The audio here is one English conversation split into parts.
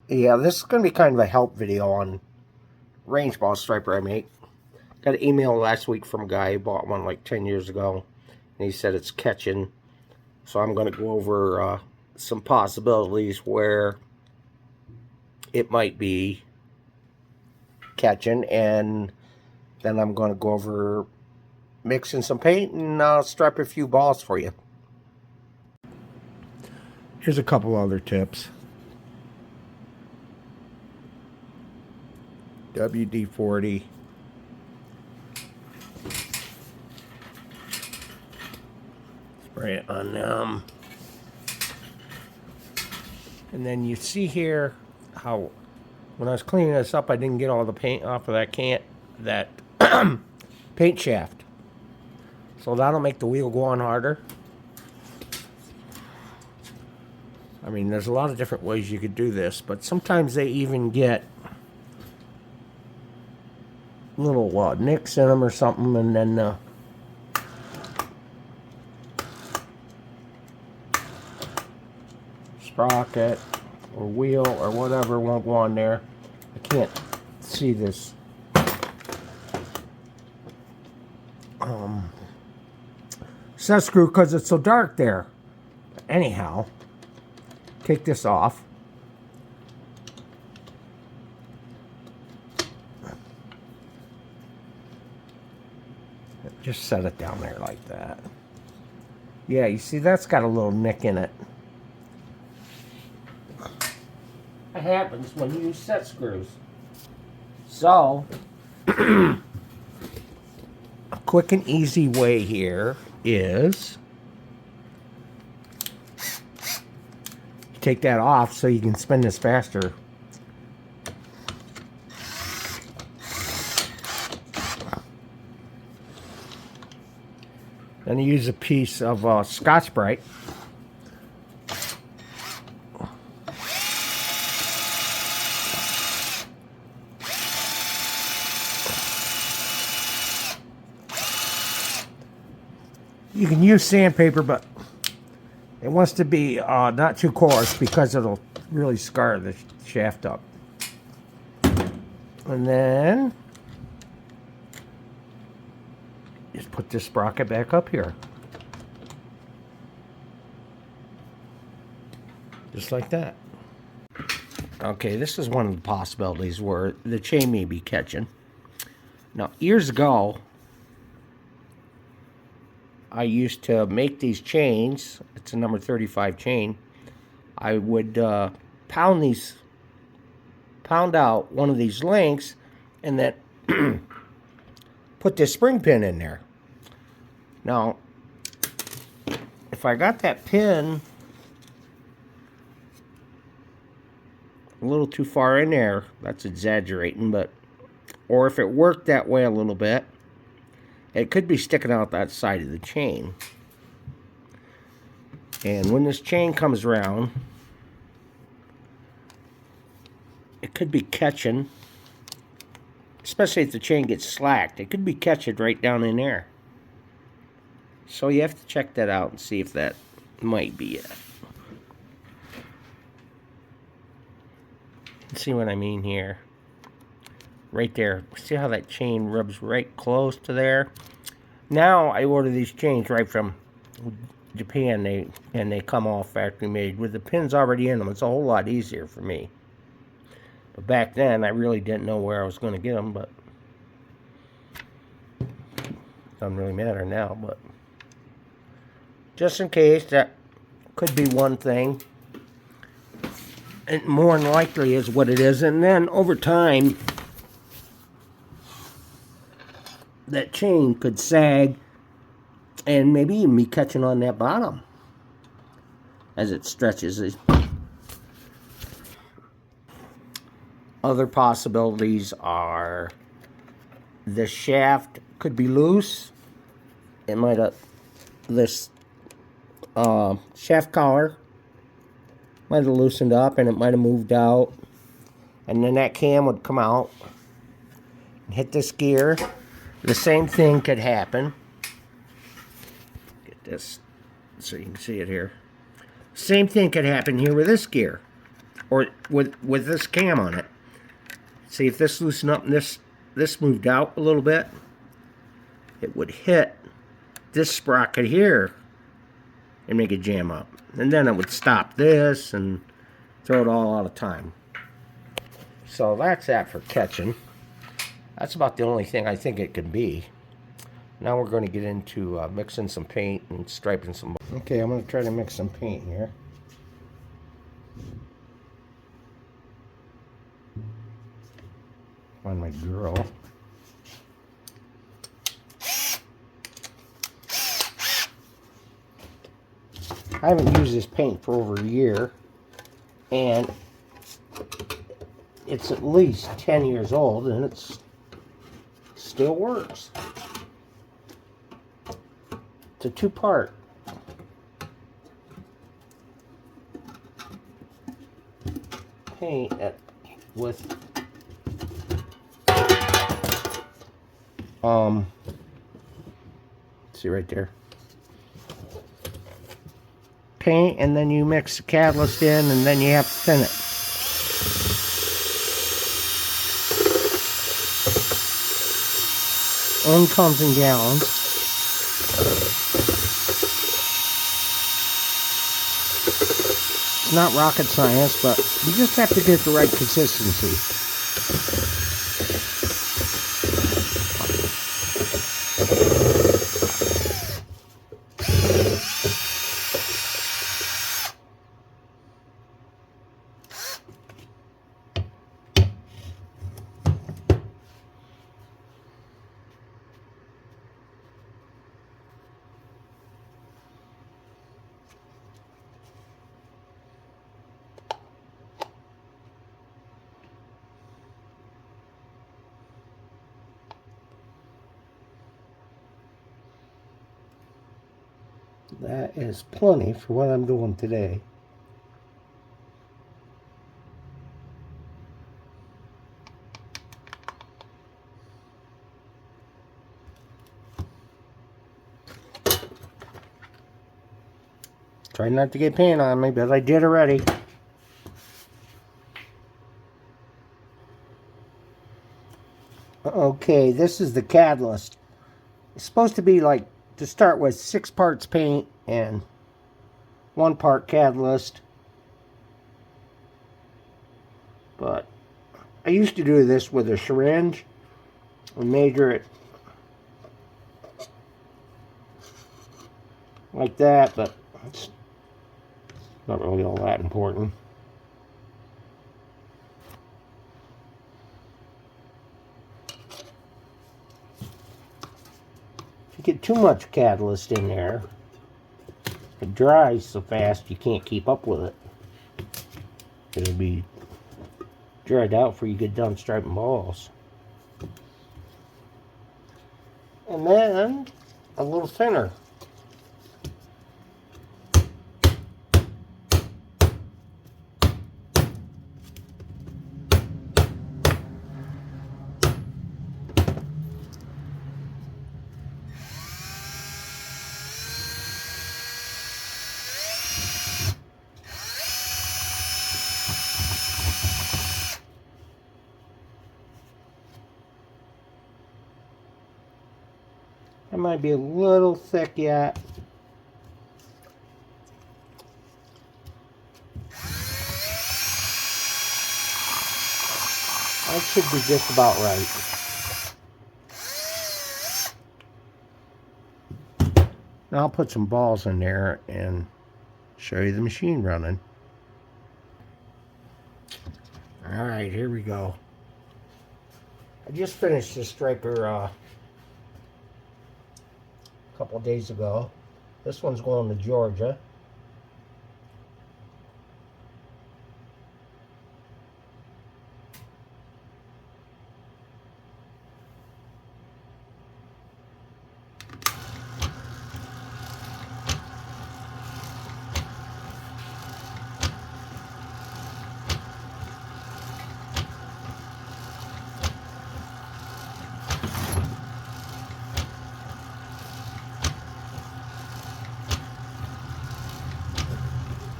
Yeah, this is going to be kind of a help video on range ball striper I make. Got an email last week from a guy who bought one like 10 years ago, and he said it's catching. So I'm going to go over some possibilities where it might be catching, and then I'm going to go over mixing some paint and stripe a few balls for you. Here's a couple other tips. WD-40. Spray it on them. And then you see here how when I was cleaning this up, I didn't get all the paint off of that paint shaft. So that'll make the wheel go on harder. I mean, there's a lot of different ways you could do this, but sometimes they even get little nicks in them or something, and then sprocket or wheel or whatever won't go on there. I can't see this set screw because it's so dark there. Anyhow, take this off. Just set it down there like that. Yeah, you see that's got a little nick in it. That happens when you use set screws. So, a quick and easy way here is take that off so you can spin this faster. Then you use a piece of Scotch-Brite. You can use sandpaper, but it wants to be not too coarse because it'll really scar the shaft up. And then just put this sprocket back up here. Just like that. Okay, this is one of the possibilities where the chain may be catching. Now, years ago, I used to make these chains. It's a number 35 chain. I would pound out one of these links and then put this spring pin in there. Now, if I got that pin a little too far in there, that's exaggerating, but, or if it worked that way a little bit, it could be sticking out that side of the chain. And when this chain comes around, it could be catching, especially if the chain gets slacked, it could be catching right down in there. So you have to check that out and see if that might be it. See what I mean here? Right there. See how that chain rubs right close to there? Now I order these chains right from Japan, and they come all factory made with the pins already in them. It's a whole lot easier for me. But back then I really didn't know where I was going to get them, but doesn't really matter now. But just in case, that could be one thing. And more than likely is what it is. And then over time, that chain could sag and maybe even be catching on that bottom as it stretches. Other possibilities are the shaft could be loose. It might have, this shaft collar might have loosened up and it might have moved out, and then that cam would come out and hit this gear. The same thing could happen. Get this so you can see it here. Same thing could happen here with this gear. or with this cam on it. See, if this loosened up and this moved out a little bit, it would hit this sprocket here and make it jam up. And then it would stop this and throw it all out of time. So that's that for catching. That's about the only thing I think it can be. Now we're going to get into mixing some paint and striping some. Okay, I'm going to try to mix some paint here. Find my drill. I haven't used this paint for over a year, and it's at least 10 years old, and it still works. It's a two-part. Paint with see right there. Paint, and then you mix the catalyst in, and then you have to thin it. And comes in gallons. It's not rocket science, but you just have to get the right consistency. That is plenty for what I'm doing today. Try not to get paint on me, but I did already. Okay, this is the catalyst. It's supposed to be like, to start with, 6 parts paint and 1 part catalyst. But I used to do this with a syringe and measure it like that, but it's not really all that important. If you get too much catalyst in there, it dries so fast you can't keep up with it. It'll be dried out before you get done striping balls. And then a little thinner. It might be a little thick yet. That should be just about right. Now I'll put some balls in there and show you the machine running. Alright, here we go. I just finished this striper a couple days ago. This one's going to Georgia.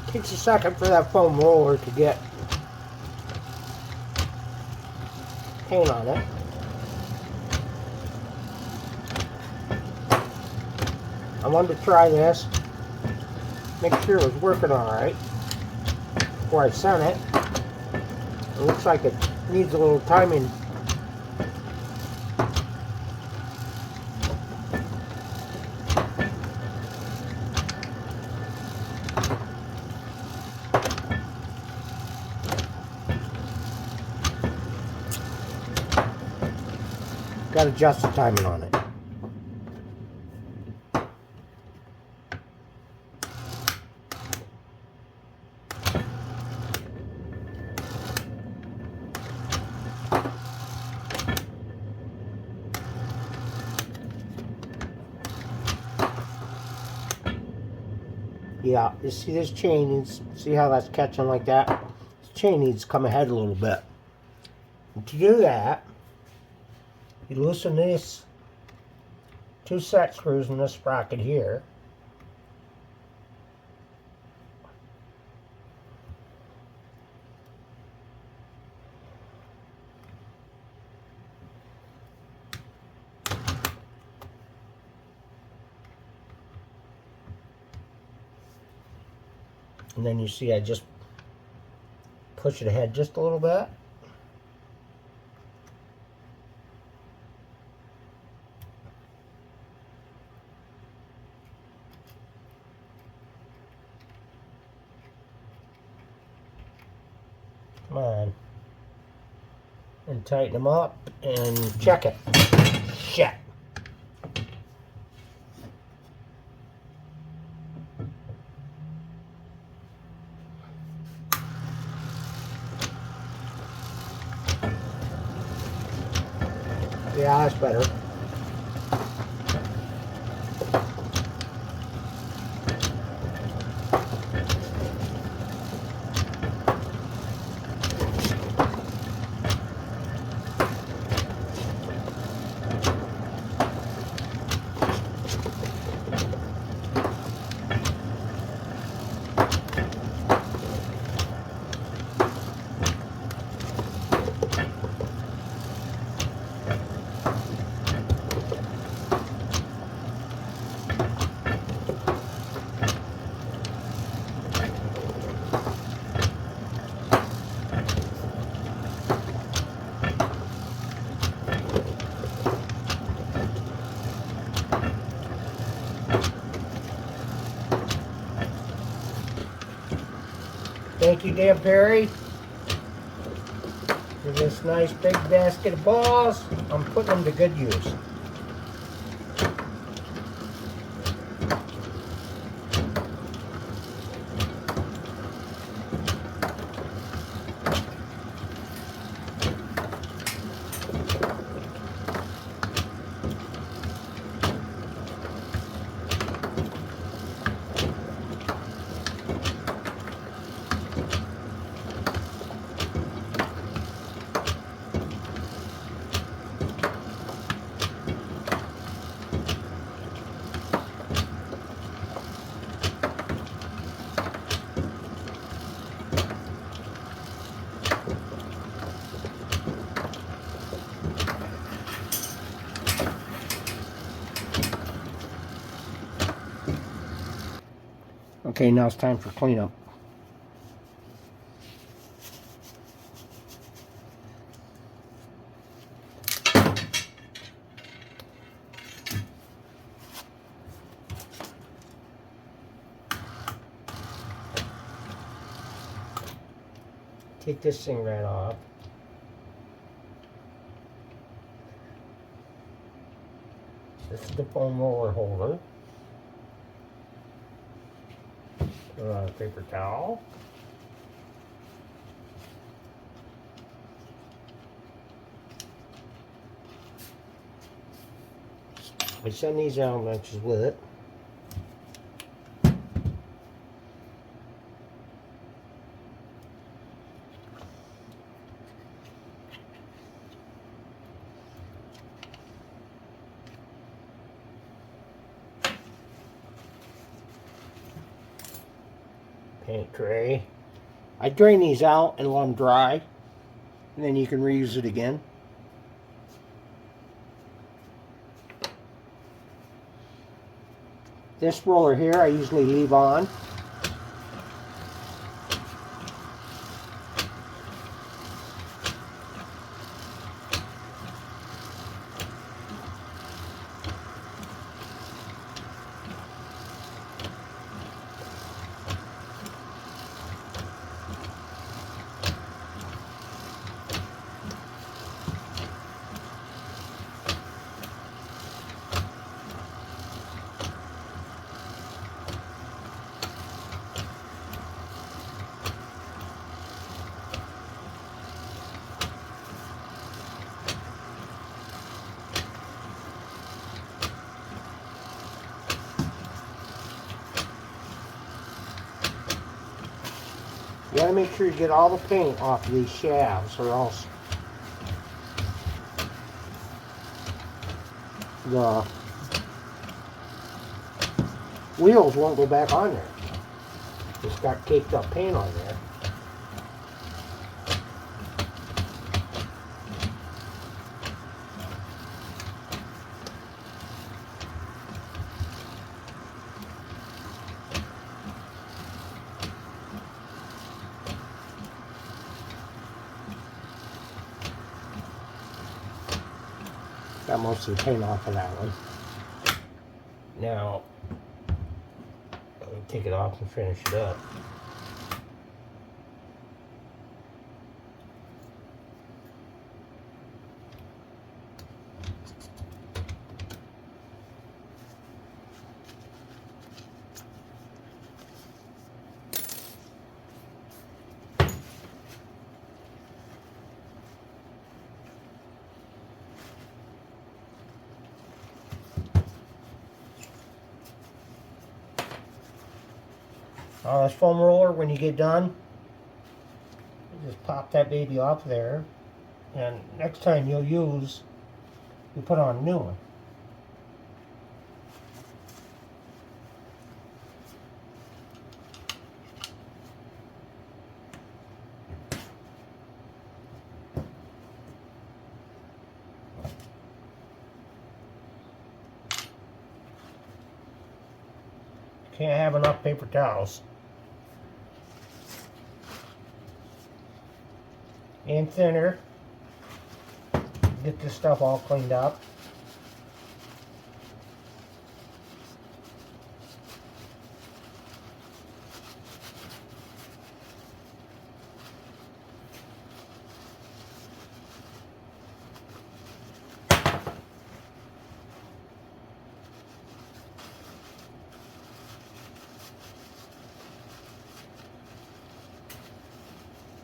Takes a second for that foam roller to get paint on it. I wanted to try this, make sure it was working alright before I sent it. It looks like it needs a little timing. Got to adjust the timing on it. Yeah, you see this chain needs, see how that's catching like that? This chain needs to come ahead a little bit. And to do that, you loosen these two set screws in this sprocket here. And then you see I just push it ahead just a little bit. Come on. And tighten them up and check it. Shit. Yeah, that's better. Thank you, Dan Perry, for this nice big basket of balls. I'm putting them to good use. Okay, now it's time for cleanup. Take this thing right off. This is the foam roller holder. Put it on a paper towel. I send these Allen wrenches with it. Paint tray. I drain these out and let them dry, and then you can reuse it again. This roller here I usually leave on. You gotta make sure you get all the paint off of these shafts, or else the wheels won't go back on there. It's got caked up paint on there. Got most of the paint off of that one. Now, let me take it off and finish it up. This foam roller, when you get done, you just pop that baby off there, and next time you'll use, you put on a new one. Can't have enough paper towels. And thinner. Get this stuff all cleaned up.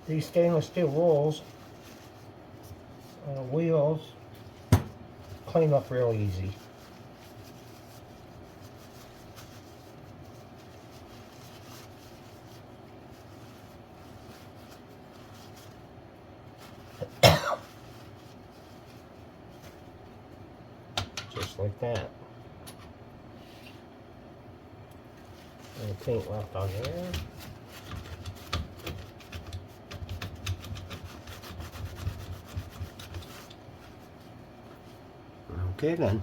These stainless steel rolls, wheels, clean up real easy. Just like that. And the paint left on there. Okay then.